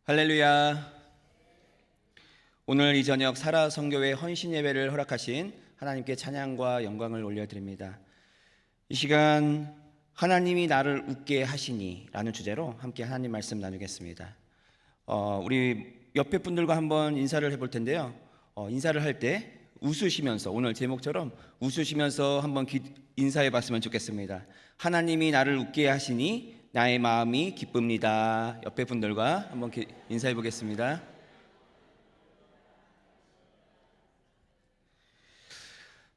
할렐루야. 오늘 이 저녁 사라 성교회 헌신 예배를 허락하신 하나님께 찬양과 영광을 올려드립니다. 이 시간 하나님이 나를 웃게 하시니 라는 주제로 함께 하나님 말씀 나누겠습니다. 우리 옆에 분들과 한번 인사를 해볼 텐데요. 인사를 할 때 웃으시면서, 오늘 제목처럼 웃으시면서 한번 인사해 봤으면 좋겠습니다. 하나님이 나를 웃게 하시니 나의 마음이 기쁩니다. 옆에 분들과 한번 인사해 보겠습니다.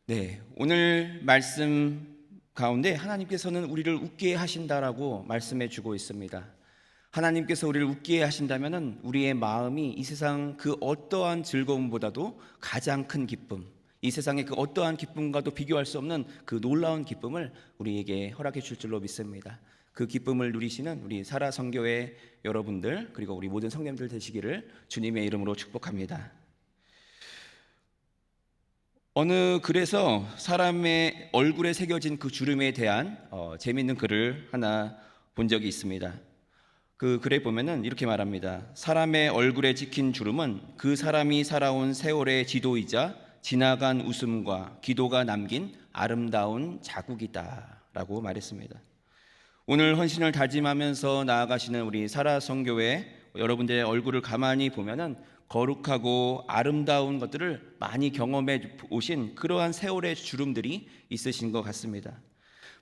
네, 오늘 말씀 가운데 하나님께서는 우리를 웃게 하신다라고 말씀해 주고 있습니다. 하나님께서 우리를 웃게 하신다면 우리의 마음이 이 세상 그 어떠한 즐거움보다도 가장 큰 기쁨, 이 세상의 그 어떠한 기쁨과도 비교할 수 없는 그 놀라운 기쁨을 우리에게 허락해 줄 줄로 믿습니다. 그 기쁨을 누리시는 우리 사라 성교회 여러분들, 그리고 우리 모든 성도님들 되시기를 주님의 이름으로 축복합니다. 어느 글에서 사람의 얼굴에 새겨진 그 주름에 대한 재미있는 글을 하나 본 적이 있습니다. 그 글에 보면은 이렇게 말합니다. 사람의 얼굴에 찍힌 주름은 그 사람이 살아온 세월의 지도이자 지나간 웃음과 기도가 남긴 아름다운 자국이다 라고 말했습니다. 오늘 헌신을 다짐하면서 나아가시는 우리 사라 성교회 여러분들의 얼굴을 가만히 보면은 거룩하고 아름다운 것들을 많이 경험해 오신 그러한 세월의 주름들이 있으신 것 같습니다.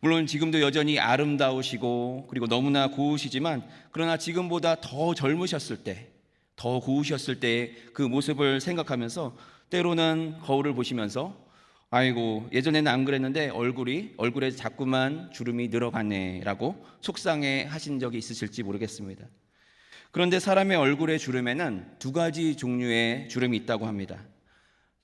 물론 지금도 여전히 아름다우시고 그리고 너무나 고우시지만, 그러나 지금보다 더 젊으셨을 때, 더 고우셨을 때 그 모습을 생각하면서 때로는 거울을 보시면서 아이고 예전에는 안 그랬는데 얼굴에 자꾸만 주름이 늘어가네 라고 속상해 하신 적이 있으실지 모르겠습니다. 그런데 사람의 얼굴의 주름에는 두 가지 종류의 주름이 있다고 합니다.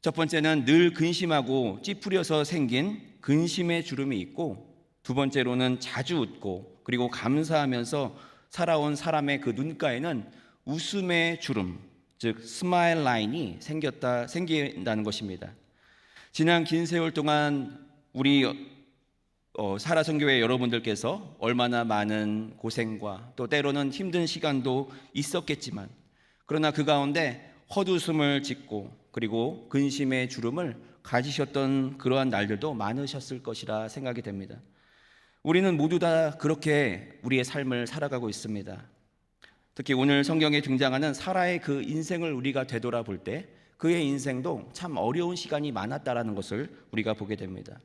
첫 번째는 늘 근심하고 찌푸려서 생긴 근심의 주름이 있고, 두 번째로는 자주 웃고 그리고 감사하면서 살아온 사람의 그 눈가에는 웃음의 주름, 즉 스마일 라인이 생긴다는 것입니다. 지난 긴 세월 동안 우리 사라 성교회 여러분들께서 얼마나 많은 고생과 또 때로는 힘든 시간도 있었겠지만, 그러나 그 가운데 헛웃음을 짓고 그리고 근심의 주름을 가지셨던 그러한 날들도 많으셨을 것이라 생각이 됩니다. 우리는 모두 다 그렇게 우리의 삶을 살아가고 있습니다. 특히 오늘 성경에 등장하는 사라의 그 인생을 우리가 되돌아볼 때 그의 인생도 참 어려운 시간이 많았다라는 것을 우리가 보게 됩니다.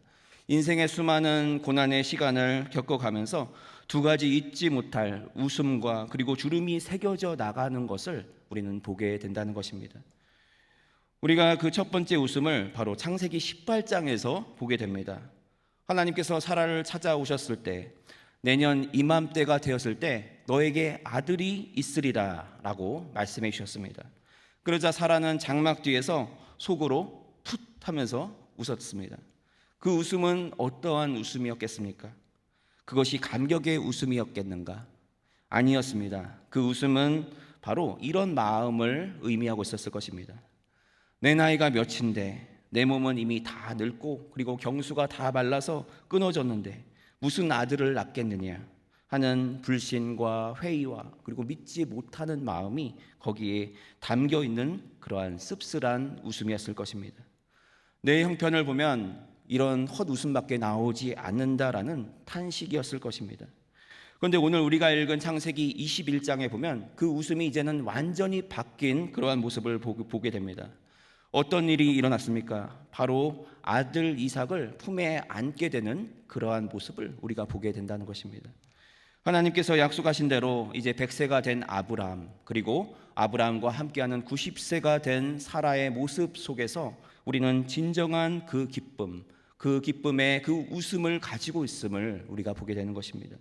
인생의 수많은 고난의 시간을 겪어가면서 두 가지 잊지 못할 웃음과 그리고 주름이 새겨져 나가는 것을 우리는 보게 된다는 것입니다. 우리가 그 첫 번째 웃음을 바로 창세기 18장에서 보게 됩니다. 하나님께서 사라를 찾아오셨을 때, 내년 이맘때가 되었을 때 너에게 아들이 있으리라 라고 말씀해 주셨습니다. 그러자 사라는 장막 뒤에서 속으로 풋 하면서 웃었습니다. 그 웃음은 어떠한 웃음이었겠습니까? 그것이 감격의 웃음이었겠는가? 아니었습니다. 그 웃음은 바로 이런 마음을 의미하고 있었을 것입니다. 내 나이가 몇인데 내 몸은 이미 다 늙고 그리고 경수가 다 말라서 끊어졌는데 무슨 아들을 낳겠느냐 하는 불신과 회의와 그리고 믿지 못하는 마음이 거기에 담겨 있는 그러한 씁쓸한 웃음이었을 것입니다. 내 형편을 보면 이런 헛웃음밖에 나오지 않는다라는 탄식이었을 것입니다. 그런데 오늘 우리가 읽은 창세기 21장에 보면 그 웃음이 이제는 완전히 바뀐 그러한 모습을 보게 됩니다. 어떤 일이 일어났습니까? 바로 아들 이삭을 품에 안게 되는 그러한 모습을 우리가 보게 된다는 것입니다. 하나님께서 약속하신 대로 이제 100세가 된 아브라함, 그리고 아브라함과 함께하는 90세가 된 사라의 모습 속에서 우리는 진정한 그 기쁨, 그 기쁨의 그 웃음을 가지고 있음을 우리가 보게 되는 것입니다.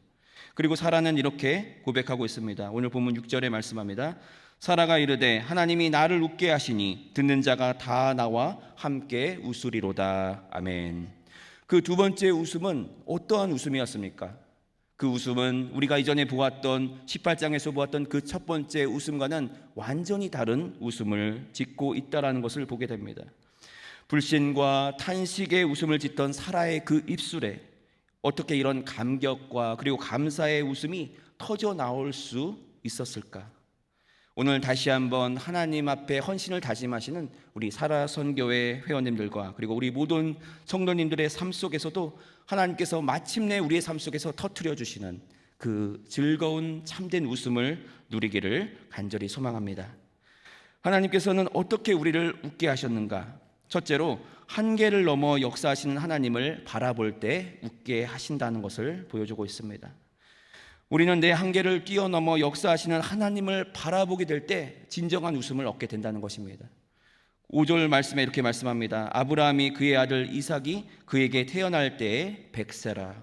그리고 사라는 이렇게 고백하고 있습니다. 오늘 본문 6절에 말씀합니다. 사라가 이르되 하나님이 나를 웃게 하시니 듣는 자가 다 나와 함께 웃으리로다. 아멘. 그 두 번째 웃음은 어떠한 웃음이었습니까? 그 웃음은 우리가 이전에 보았던 18장에서 보았던 그 첫 번째 웃음과는 완전히 다른 웃음을 짓고 있다는 것을 보게 됩니다. 불신과 탄식의 웃음을 짓던 사라의 그 입술에 어떻게 이런 감격과 그리고 감사의 웃음이 터져 나올 수 있었을까? 오늘 다시 한번 하나님 앞에 헌신을 다짐하시는 우리 사라선교회 회원님들과 그리고 우리 모든 성도님들의 삶 속에서도 하나님께서 마침내 우리의 삶 속에서 터뜨려 주시는 그 즐거운 참된 웃음을 누리기를 간절히 소망합니다. 하나님께서는 어떻게 우리를 웃게 하셨는가? 첫째로 한계를 넘어 역사하시는 하나님을 바라볼 때 웃게 하신다는 것을 보여주고 있습니다. 우리는 내 한계를 뛰어넘어 역사하시는 하나님을 바라보게 될 때 진정한 웃음을 얻게 된다는 것입니다. 5절 말씀에 이렇게 말씀합니다. 아브라함이 그의 아들 이삭이 그에게 태어날 때에 100세라.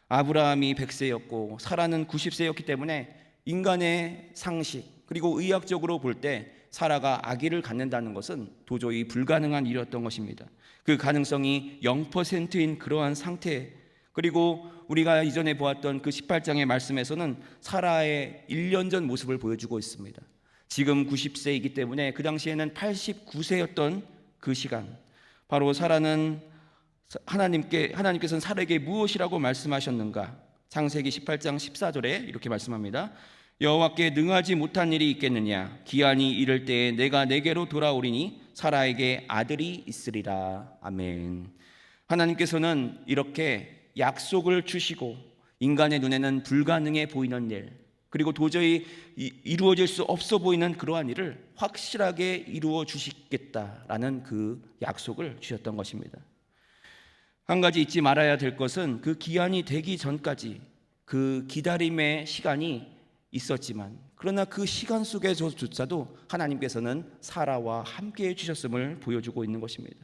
아브라함이 100세였고 사라는 90세였기 때문에 인간의 상식 그리고 의학적으로 볼 때 사라가 아기를 갖는다는 것은 도저히 불가능한 일이었던 것입니다. 그 가능성이 0%인 그러한 상태, 그리고 우리가 이전에 보았던 그 18장의 말씀에서는 사라의 1년 전 모습을 보여주고 있습니다. 지금 90세이기 때문에 그 당시에는 89세였던 그 시간, 바로 사라는 하나님께서는 사라에게 무엇이라고 말씀하셨는가? 창세기 18장 14절에 이렇게 말씀합니다. 여호와께 능하지 못한 일이 있겠느냐? 기한이 이를 때에 내가 내게로 돌아오리니 사라에게 아들이 있으리라. 아멘. 하나님께서는 이렇게 약속을 주시고 인간의 눈에는 불가능해 보이는 일, 그리고 도저히 이루어질 수 없어 보이는 그러한 일을 확실하게 이루어 주시겠다라는 그 약속을 주셨던 것입니다. 한 가지 잊지 말아야 될 것은 그 기한이 되기 전까지 그 기다림의 시간이 있었지만, 그러나 그 시간 속에서조차도 하나님께서는 사라와 함께 해주셨음을 보여주고 있는 것입니다.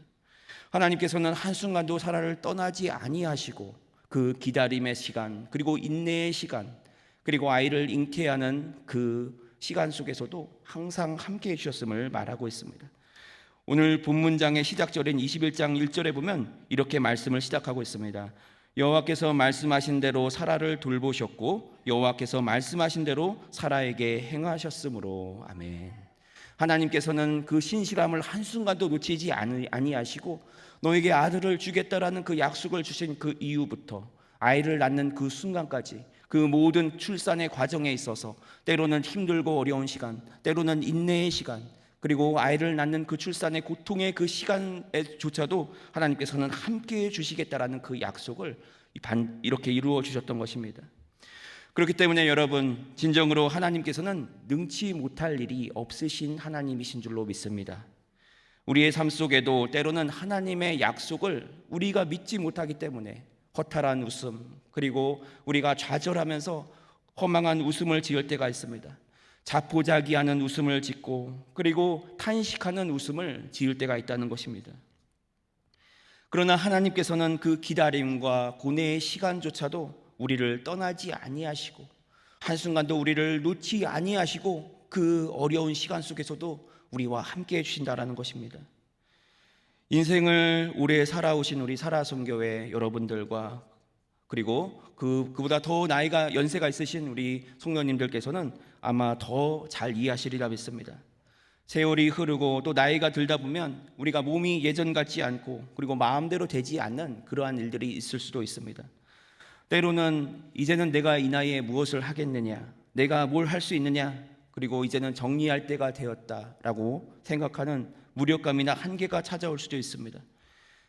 하나님께서는 한순간도 사라를 떠나지 아니하시고 그 기다림의 시간, 그리고 인내의 시간, 그리고 아이를 잉태하는 그 시간 속에서도 항상 함께 해주셨음을 말하고 있습니다. 오늘 본문장의 시작절인 21장 1절에 보면 이렇게 말씀을 시작하고 있습니다. 여호와께서 말씀하신 대로 사라를 돌보셨고 여호와께서 말씀하신 대로 사라에게 행하셨으므로. 아멘. 하나님께서는 그 신실함을 한순간도 놓치지 아니하시고 너에게 아들을 주겠다라는 그 약속을 주신 그 이후부터 아이를 낳는 그 순간까지 그 모든 출산의 과정에 있어서 때로는 힘들고 어려운 시간, 때로는 인내의 시간, 그리고 아이를 낳는 그 출산의 고통의 그 시간에조차도 하나님께서는 함께해 주시겠다라는 그 약속을 이렇게 이루어 주셨던 것입니다. 그렇기 때문에 여러분, 진정으로 하나님께서는 능치 못할 일이 없으신 하나님이신 줄로 믿습니다. 우리의 삶 속에도 때로는 하나님의 약속을 우리가 믿지 못하기 때문에 허탈한 웃음, 그리고 우리가 좌절하면서 허망한 웃음을 지을 때가 있습니다. 자포자기하는 웃음을 짓고 그리고 탄식하는 웃음을 지을 때가 있다는 것입니다. 그러나 하나님께서는 그 기다림과 고뇌의 시간조차도 우리를 떠나지 아니하시고 한순간도 우리를 놓지 아니하시고 그 어려운 시간 속에서도 우리와 함께 해주신다라는 것입니다. 인생을 오래 살아오신 우리 사라선교회 여러분들과 그리고 그보다 더 나이가 연세가 있으신 우리 성도님들께서는 아마 더 잘 이해하시리라 믿습니다. 세월이 흐르고 또 나이가 들다 보면 우리가 몸이 예전 같지 않고 그리고 마음대로 되지 않는 그러한 일들이 있을 수도 있습니다. 때로는 이제는 내가 이 나이에 무엇을 하겠느냐, 내가 뭘 할 수 있느냐, 그리고 이제는 정리할 때가 되었다라고 생각하는 무력감이나 한계가 찾아올 수도 있습니다.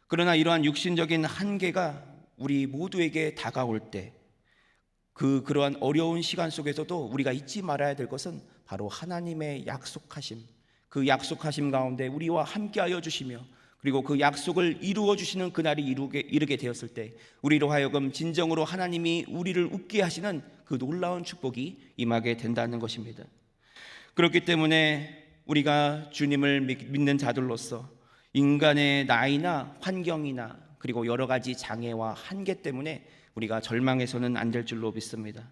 그러나 이러한 육신적인 한계가 우리 모두에게 다가올 때 그러한 어려운 시간 속에서도 우리가 잊지 말아야 될 것은 바로 하나님의 약속하심, 그 약속하심 가운데 우리와 함께하여 주시며 그리고 그 약속을 이루어 주시는 그날이 이르게 되었을 때 우리로 하여금 진정으로 하나님이 우리를 웃게 하시는 그 놀라운 축복이 임하게 된다는 것입니다. 그렇기 때문에 우리가 주님을 믿는 자들로서 인간의 나이나 환경이나 그리고 여러 가지 장애와 한계 때문에 우리가 절망해서는 안 될 줄로 믿습니다.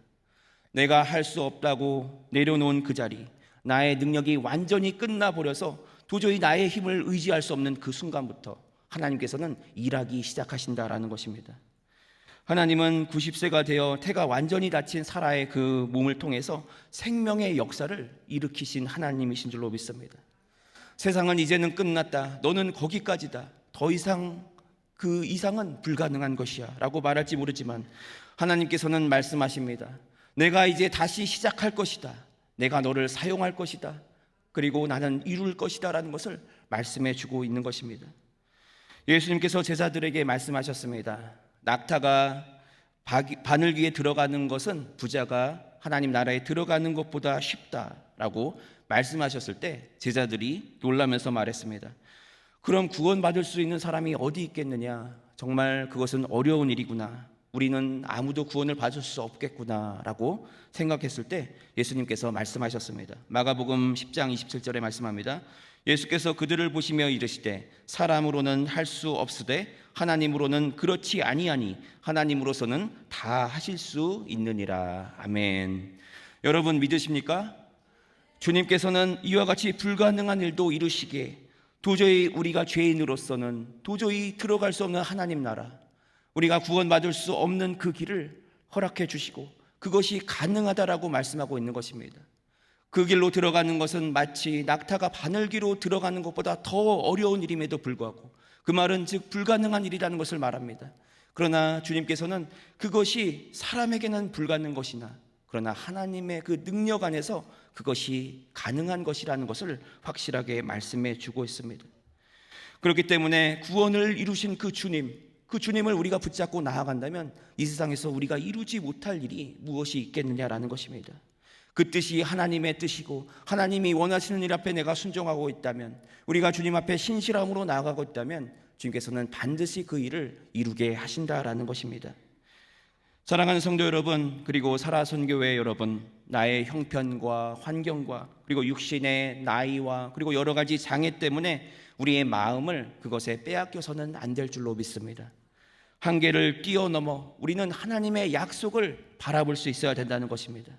내가 할 수 없다고 내려놓은 그 자리, 나의 능력이 완전히 끝나버려서 도저히 나의 힘을 의지할 수 없는 그 순간부터 하나님께서는 일하기 시작하신다라는 것입니다. 하나님은 90세가 되어 태가 완전히 닫힌 사라의 그 몸을 통해서 생명의 역사를 일으키신 하나님이신 줄로 믿습니다. 세상은 이제는 끝났다, 너는 거기까지다, 더 이상 그 이상은 불가능한 것이야 라고 말할지 모르지만 하나님께서는 말씀하십니다. 내가 이제 다시 시작할 것이다, 내가 너를 사용할 것이다, 그리고 나는 이룰 것이다라는 것을 말씀해 주고 있는 것입니다. 예수님께서 제자들에게 말씀하셨습니다. 낙타가 바늘귀에 들어가는 것은 부자가 하나님 나라에 들어가는 것보다 쉽다라고 말씀하셨을 때 제자들이 놀라면서 말했습니다. 그럼 구원받을 수 있는 사람이 어디 있겠느냐? 정말 그것은 어려운 일이구나. 우리는 아무도 구원을 받을 수 없겠구나 라고 생각했을 때 예수님께서 말씀하셨습니다. 마가복음 10장 27절에 말씀합니다. 예수께서 그들을 보시며 이르시되 사람으로는 할 수 없으되 하나님으로는 그렇지 아니하니 하나님으로서는 다 하실 수 있느니라. 아멘. 여러분 믿으십니까? 주님께서는 이와 같이 불가능한 일도 이루시기에 도저히 우리가 죄인으로서는 도저히 들어갈 수 없는 하나님 나라, 우리가 구원받을 수 없는 그 길을 허락해 주시고 그것이 가능하다라고 말씀하고 있는 것입니다. 그 길로 들어가는 것은 마치 낙타가 바늘귀로 들어가는 것보다 더 어려운 일임에도 불구하고 그 말은 즉 불가능한 일이라는 것을 말합니다. 그러나 주님께서는 그것이 사람에게는 불가능한 것이나 그러나 하나님의 그 능력 안에서 그것이 가능한 것이라는 것을 확실하게 말씀해 주고 있습니다. 그렇기 때문에 구원을 이루신 그 주님을 우리가 붙잡고 나아간다면 이 세상에서 우리가 이루지 못할 일이 무엇이 있겠느냐라는 것입니다. 그 뜻이 하나님의 뜻이고 하나님이 원하시는 일 앞에 내가 순종하고 있다면, 우리가 주님 앞에 신실함으로 나아가고 있다면 주님께서는 반드시 그 일을 이루게 하신다라는 것입니다. 사랑하는 성도 여러분, 그리고 살아선교회 여러분, 나의 형편과 환경과 그리고 육신의 나이와 그리고 여러 가지 장애 때문에 우리의 마음을 그것에 빼앗겨서는 안 될 줄로 믿습니다. 한계를 뛰어넘어 우리는 하나님의 약속을 바라볼 수 있어야 된다는 것입니다.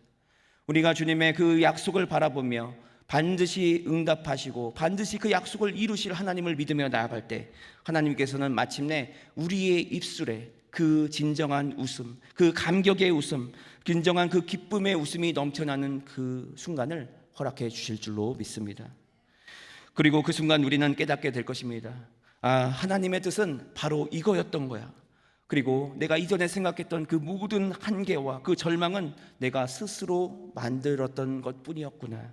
우리가 주님의 그 약속을 바라보며 반드시 응답하시고 반드시 그 약속을 이루실 하나님을 믿으며 나아갈 때 하나님께서는 마침내 우리의 입술에 그 진정한 웃음, 그 감격의 웃음, 진정한 그 기쁨의 웃음이 넘쳐나는 그 순간을 허락해 주실 줄로 믿습니다. 그리고 그 순간 우리는 깨닫게 될 것입니다. 하나님의 뜻은 바로 이거였던 거야. 그리고 내가 이전에 생각했던 그 모든 한계와 그 절망은 내가 스스로 만들었던 것뿐이었구나.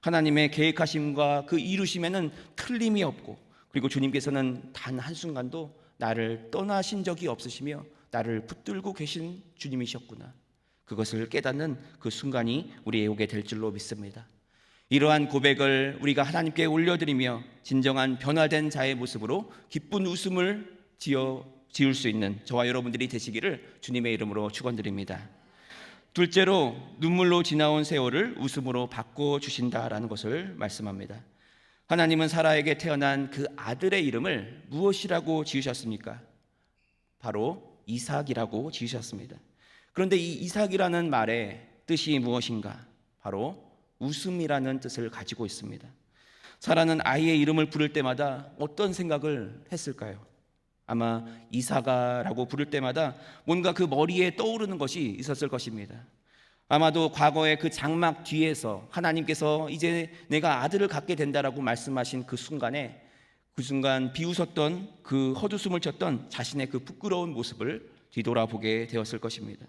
하나님의 계획하심과 그 이루심에는 틀림이 없고, 그리고 주님께서는 단 한순간도 나를 떠나신 적이 없으시며 나를 붙들고 계신 주님이셨구나. 그것을 깨닫는 그 순간이 우리에게 오게 될 줄로 믿습니다. 이러한 고백을 우리가 하나님께 올려드리며 진정한 변화된 자의 모습으로 기쁜 웃음을 지을 수 있는 저와 여러분들이 되시기를 주님의 이름으로 축원드립니다. 둘째로, 눈물로 지나온 세월을 웃음으로 바꿔주신다라는 것을 말씀합니다. 하나님은 사라에게 태어난 그 아들의 이름을 무엇이라고 지으셨습니까? 바로 이삭이라고 지으셨습니다. 그런데 이 이삭이라는 말의 뜻이 무엇인가? 바로 웃음이라는 뜻을 가지고 있습니다. 사라는 아이의 이름을 부를 때마다 어떤 생각을 했을까요? 아마 이삭아라고 부를 때마다 뭔가 그 머리에 떠오르는 것이 있었을 것입니다. 아마도 과거의 그 장막 뒤에서 하나님께서 이제 내가 아들을 갖게 된다라고 말씀하신 그 순간 비웃었던, 그 헛웃음을 쳤던 자신의 그 부끄러운 모습을 뒤돌아보게 되었을 것입니다.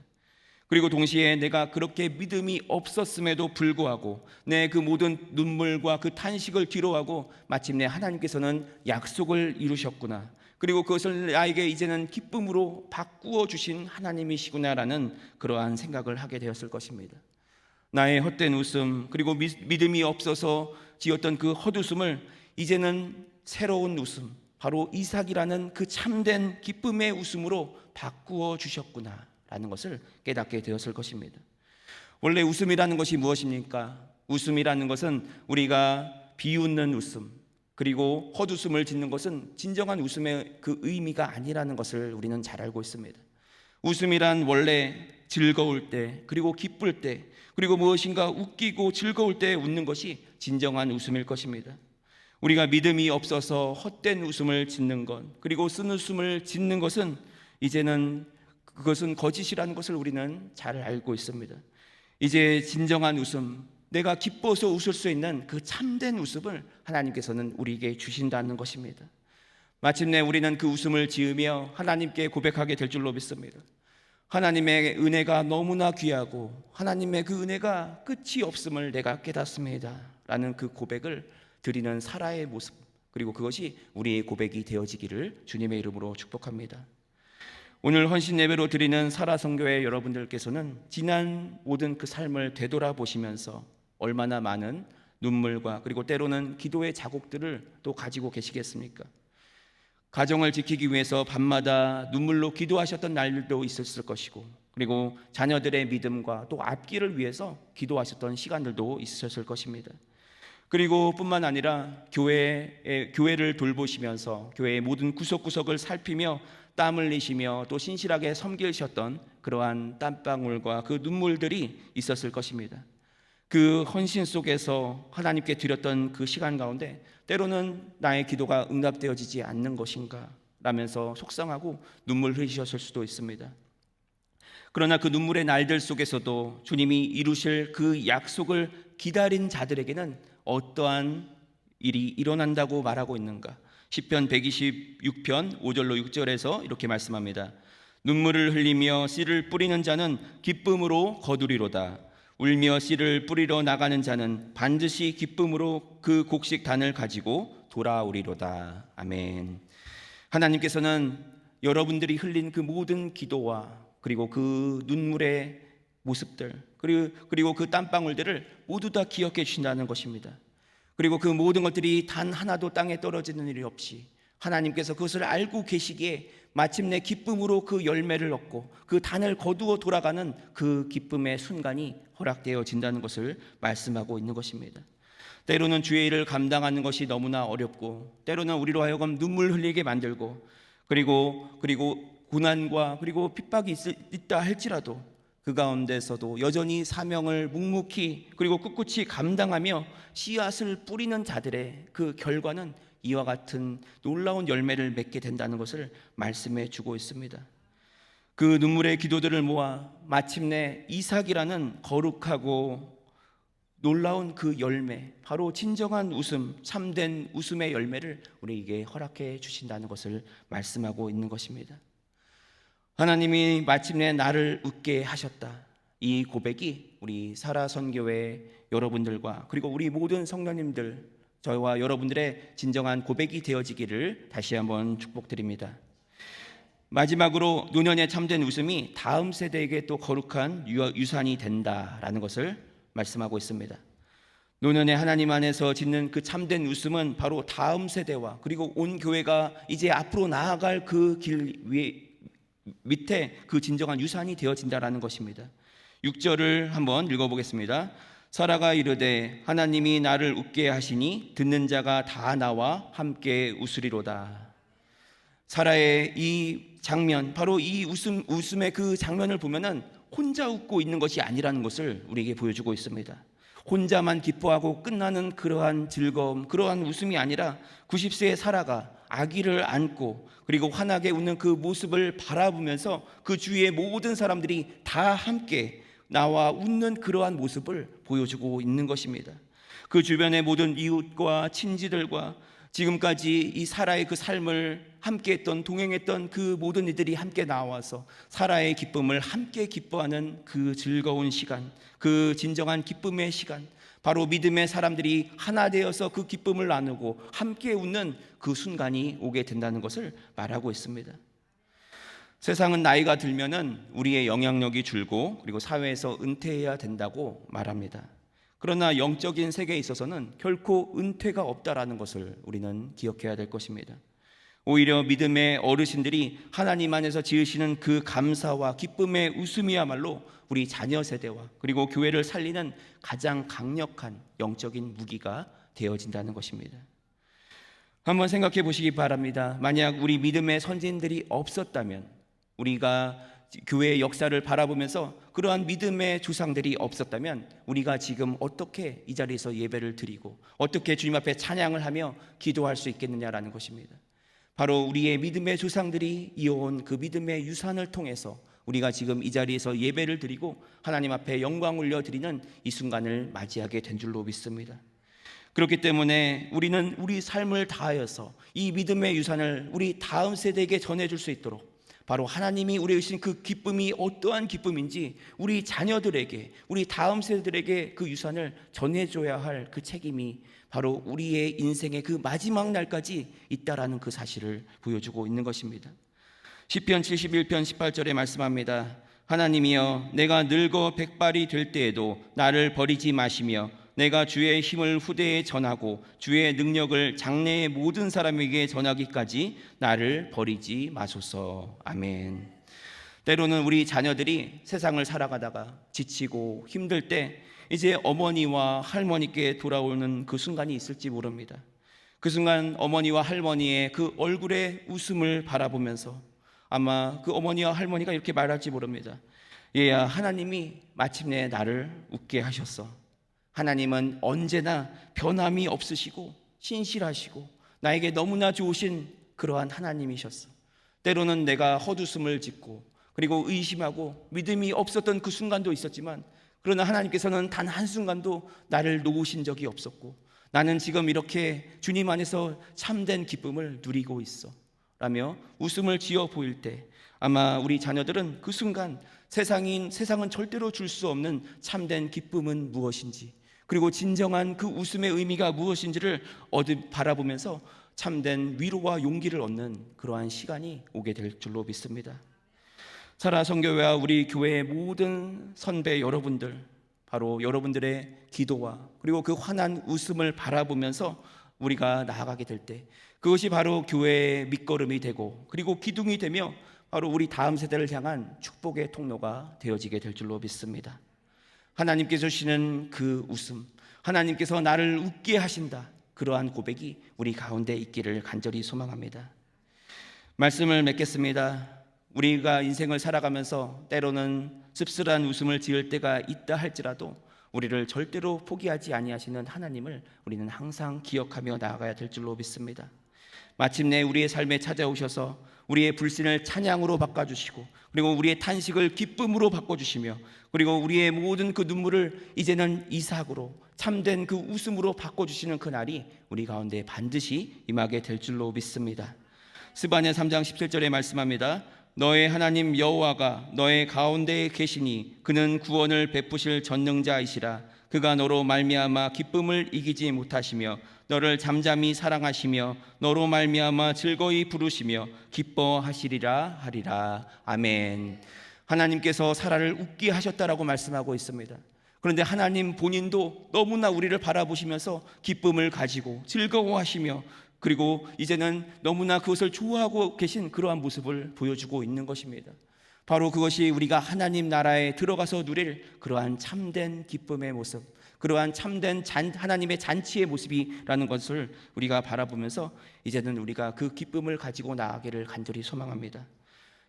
그리고 동시에 내가 그렇게 믿음이 없었음에도 불구하고 내 그 모든 눈물과 그 탄식을 뒤로하고 마침내 하나님께서는 약속을 이루셨구나. 그리고 그것을 나에게 이제는 기쁨으로 바꾸어 주신 하나님이시구나라는 그러한 생각을 하게 되었을 것입니다. 나의 헛된 웃음, 그리고 믿음이 없어서 지었던 그 헛웃음을 이제는 새로운 웃음, 바로 이삭이라는 그 참된 기쁨의 웃음으로 바꾸어 주셨구나라는 것을 깨닫게 되었을 것입니다. 원래 웃음이라는 것이 무엇입니까? 웃음이라는 것은 우리가 비웃는 웃음, 그리고 헛웃음을 짓는 것은 진정한 웃음의 그 의미가 아니라는 것을 우리는 잘 알고 있습니다. 웃음이란 원래 즐거울 때, 그리고 기쁠 때, 그리고 무엇인가 웃기고 즐거울 때 웃는 것이 진정한 웃음일 것입니다. 우리가 믿음이 없어서 헛된 웃음을 짓는 것, 그리고 쓴웃음을 짓는 것은 이제는 그것은 거짓이라는 것을 우리는 잘 알고 있습니다. 이제 진정한 웃음, 내가 기뻐서 웃을 수 있는 그 참된 웃음을 하나님께서는 우리에게 주신다는 것입니다. 마침내 우리는 그 웃음을 지으며 하나님께 고백하게 될 줄로 믿습니다. 하나님의 은혜가 너무나 귀하고 하나님의 그 은혜가 끝이 없음을 내가 깨닫습니다 라는 그 고백을 드리는 사라의 모습, 그리고 그것이 우리의 고백이 되어지기를 주님의 이름으로 축복합니다. 오늘 헌신 예배로 드리는 사라 선교회 여러분들께서는 지난 모든 그 삶을 되돌아보시면서 얼마나 많은 눈물과 그리고 때로는 기도의 자국들을 또 가지고 계시겠습니까? 가정을 지키기 위해서 밤마다 눈물로 기도하셨던 날도 있었을 것이고, 그리고 자녀들의 믿음과 또 앞길을 위해서 기도하셨던 시간들도 있으셨을 것입니다. 그리고 뿐만 아니라 교회를 돌보시면서 교회의 모든 구석구석을 살피며 땀 흘리시며 또 신실하게 섬기셨던 그러한 땀방울과 그 눈물들이 있었을 것입니다. 그 헌신 속에서 하나님께 드렸던 그 시간 가운데 때로는 나의 기도가 응답되어지지 않는 것인가 라면서 속상하고 눈물 흘리셨을 수도 있습니다. 그러나 그 눈물의 날들 속에서도 주님이 이루실 그 약속을 기다린 자들에게는 어떠한 일이 일어난다고 말하고 있는가? 시편 126편 5절로 6절에서 이렇게 말씀합니다. 눈물을 흘리며 씨를 뿌리는 자는 기쁨으로 거두리로다. 울며 씨를 뿌리러 나가는 자는 반드시 기쁨으로 그 곡식단을 가지고 돌아오리로다. 아멘. 하나님께서는 여러분들이 흘린 그 모든 기도와 그리고 그 눈물의 모습들, 그리고 그 땀방울들을 모두 다 기억해 주신다는 것입니다. 그리고 그 모든 것들이 단 하나도 땅에 떨어지는 일이 없이 하나님께서 그것을 알고 계시기에 마침내 기쁨으로 그 열매를 얻고 그 단을 거두어 돌아가는 그 기쁨의 순간이 허락되어진다는 것을 말씀하고 있는 것입니다. 때로는 주의 일을 감당하는 것이 너무나 어렵고, 때로는 우리로 하여금 눈물 흘리게 만들고, 그리고 고난과 그리고 핍박이 있다 할지라도 그 가운데서도 여전히 사명을 묵묵히 그리고 꿋꿋이 감당하며 씨앗을 뿌리는 자들의 그 결과는 이와 같은 놀라운 열매를 맺게 된다는 것을 말씀해 주고 있습니다. 그 눈물의 기도들을 모아 마침내 이삭이라는 거룩하고 놀라운 그 열매, 바로 진정한 웃음, 참된 웃음의 열매를 우리에게 허락해 주신다는 것을 말씀하고 있는 것입니다. 하나님이 마침내 나를 웃게 하셨다. 이 고백이 우리 사라 선교회 여러분들과 그리고 우리 모든 성도님들, 저와 여러분들의 진정한 고백이 되어지기를 다시 한번 축복드립니다. 마지막으로 노년의 참된 웃음이 다음 세대에게 또 거룩한 유산이 된다라는 것을 말씀하고 있습니다. 노년의 하나님 안에서 짓는 그 참된 웃음은 바로 다음 세대와 그리고 온 교회가 이제 앞으로 나아갈 그 길 위에 밑에 그 진정한 유산이 되어진다라는 것입니다. 6절을 한번 읽어보겠습니다. 사라가 이르되 하나님이 나를 웃게 하시니 듣는 자가 다 나와 함께 웃으리로다. 사라의 이 장면, 바로 이 웃음의 그 장면을 보면은 혼자 웃고 있는 것이 아니라는 것을 우리에게 보여주고 있습니다. 혼자만 기뻐하고 끝나는 그러한 즐거움, 그러한 웃음이 아니라 90세의 사라가 아기를 안고 그리고 환하게 웃는 그 모습을 바라보면서 그 주위의 모든 사람들이 다 함께 나와 웃는 그러한 모습을 보여주고 있는 것입니다. 그 주변의 모든 이웃과 친지들과 지금까지 이 사라의 그 삶을 함께했던, 동행했던 그 모든 이들이 함께 나와서 사라의 기쁨을 함께 기뻐하는 그 즐거운 시간, 그 진정한 기쁨의 시간, 바로 믿음의 사람들이 하나 되어서 그 기쁨을 나누고 함께 웃는 그 순간이 오게 된다는 것을 말하고 있습니다. 세상은 나이가 들면은 우리의 영향력이 줄고 그리고 사회에서 은퇴해야 된다고 말합니다. 그러나 영적인 세계에 있어서는 결코 은퇴가 없다라는 것을 우리는 기억해야 될 것입니다. 오히려 믿음의 어르신들이 하나님 안에서 지으시는 그 감사와 기쁨의 웃음이야말로 우리 자녀 세대와 그리고 교회를 살리는 가장 강력한 영적인 무기가 되어진다는 것입니다. 한번 생각해 보시기 바랍니다. 만약 우리 믿음의 선진들이 없었다면, 우리가 교회의 역사를 바라보면서 그러한 믿음의 조상들이 없었다면 우리가 지금 어떻게 이 자리에서 예배를 드리고 어떻게 주님 앞에 찬양을 하며 기도할 수 있겠느냐라는 것입니다. 바로 우리의 믿음의 조상들이 이어온 그 믿음의 유산을 통해서 우리가 지금 이 자리에서 예배를 드리고 하나님 앞에 영광 올려드리는 이 순간을 맞이하게 된 줄로 믿습니다. 그렇기 때문에 우리는 우리 삶을 다하여서 이 믿음의 유산을 우리 다음 세대에게 전해줄 수 있도록, 바로 하나님이 우리에게 주신 그 기쁨이 어떠한 기쁨인지 우리 자녀들에게, 우리 다음 세대들에게 그 유산을 전해줘야 할 그 책임이 바로 우리의 인생의 그 마지막 날까지 있다라는 그 사실을 보여주고 있는 것입니다. 시편 71편 18절에 말씀합니다. 하나님이여, 내가 늙어 백발이 될 때에도 나를 버리지 마시며 내가 주의 힘을 후대에 전하고 주의 능력을 장래의 모든 사람에게 전하기까지 나를 버리지 마소서. 아멘. 때로는 우리 자녀들이 세상을 살아가다가 지치고 힘들 때 이제 어머니와 할머니께 돌아오는 그 순간이 있을지 모릅니다. 그 순간 어머니와 할머니의 그 얼굴의 웃음을 바라보면서 아마 그 어머니와 할머니가 이렇게 말할지 모릅니다. 얘야, 하나님이 마침내 나를 웃게 하셨어. 하나님은 언제나 변함이 없으시고 신실하시고 나에게 너무나 좋으신 그러한 하나님이셨어. 때로는 내가 헛웃음을 짓고 그리고 의심하고 믿음이 없었던 그 순간도 있었지만, 그러나 하나님께서는 단 한순간도 나를 놓으신 적이 없었고 나는 지금 이렇게 주님 안에서 참된 기쁨을 누리고 있어 라며 웃음을 지어 보일 때 아마 우리 자녀들은 그 순간 세상은 절대로 줄 수 없는 참된 기쁨은 무엇인지, 그리고 진정한 그 웃음의 의미가 무엇인지를 바라보면서 참된 위로와 용기를 얻는 그러한 시간이 오게 될 줄로 믿습니다. 사라 선교회와 우리 교회의 모든 선배 여러분들, 바로 여러분들의 기도와 그리고 그 환한 웃음을 바라보면서 우리가 나아가게 될 때 그것이 바로 교회의 밑거름이 되고 그리고 기둥이 되며 바로 우리 다음 세대를 향한 축복의 통로가 되어지게 될 줄로 믿습니다. 하나님께서 주시는 그 웃음, 하나님께서 나를 웃게 하신다, 그러한 고백이 우리 가운데 있기를 간절히 소망합니다. 말씀을 맺겠습니다. 우리가 인생을 살아가면서 때로는 씁쓸한 웃음을 지을 때가 있다 할지라도 우리를 절대로 포기하지 아니하시는 하나님을 우리는 항상 기억하며 나아가야 될 줄로 믿습니다. 마침내 우리의 삶에 찾아오셔서 우리의 불신을 찬양으로 바꿔주시고 그리고 우리의 탄식을 기쁨으로 바꿔주시며 그리고 우리의 모든 그 눈물을 이제는 이삭으로 참된 그 웃음으로 바꿔주시는 그 날이 우리 가운데 반드시 임하게 될 줄로 믿습니다. 스바냐 3장 17절에 말씀합니다. 너의 하나님 여호와가 너의 가운데에 계시니 그는 구원을 베푸실 전능자이시라. 그가 너로 말미암아 기쁨을 이기지 못하시며 너를 잠잠히 사랑하시며 너로 말미암아 즐거이 부르시며 기뻐하시리라 하리라. 아멘. 하나님께서 사라를 웃게 하셨다라고 말씀하고 있습니다. 그런데 하나님 본인도 너무나 우리를 바라보시면서 기쁨을 가지고 즐거워하시며 그리고 이제는 너무나 그것을 좋아하고 계신 그러한 모습을 보여주고 있는 것입니다. 바로 그것이 우리가 하나님 나라에 들어가서 누릴 그러한 참된 기쁨의 모습, 그러한 참된 하나님의 잔치의 모습이라는 것을 우리가 바라보면서 이제는 우리가 그 기쁨을 가지고 나아가기를 간절히 소망합니다.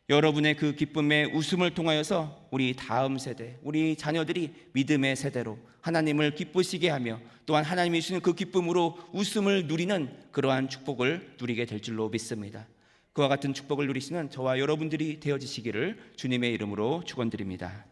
여러분의 그 기쁨의 웃음을 통하여서 우리 다음 세대, 우리 자녀들이 믿음의 세대로 하나님을 기쁘시게 하며 또한 하나님이 주시는 그 기쁨으로 웃음을 누리는 그러한 축복을 누리게 될 줄로 믿습니다. 그와 같은 축복을 누리시는 저와 여러분들이 되어지시기를 주님의 이름으로 축원드립니다.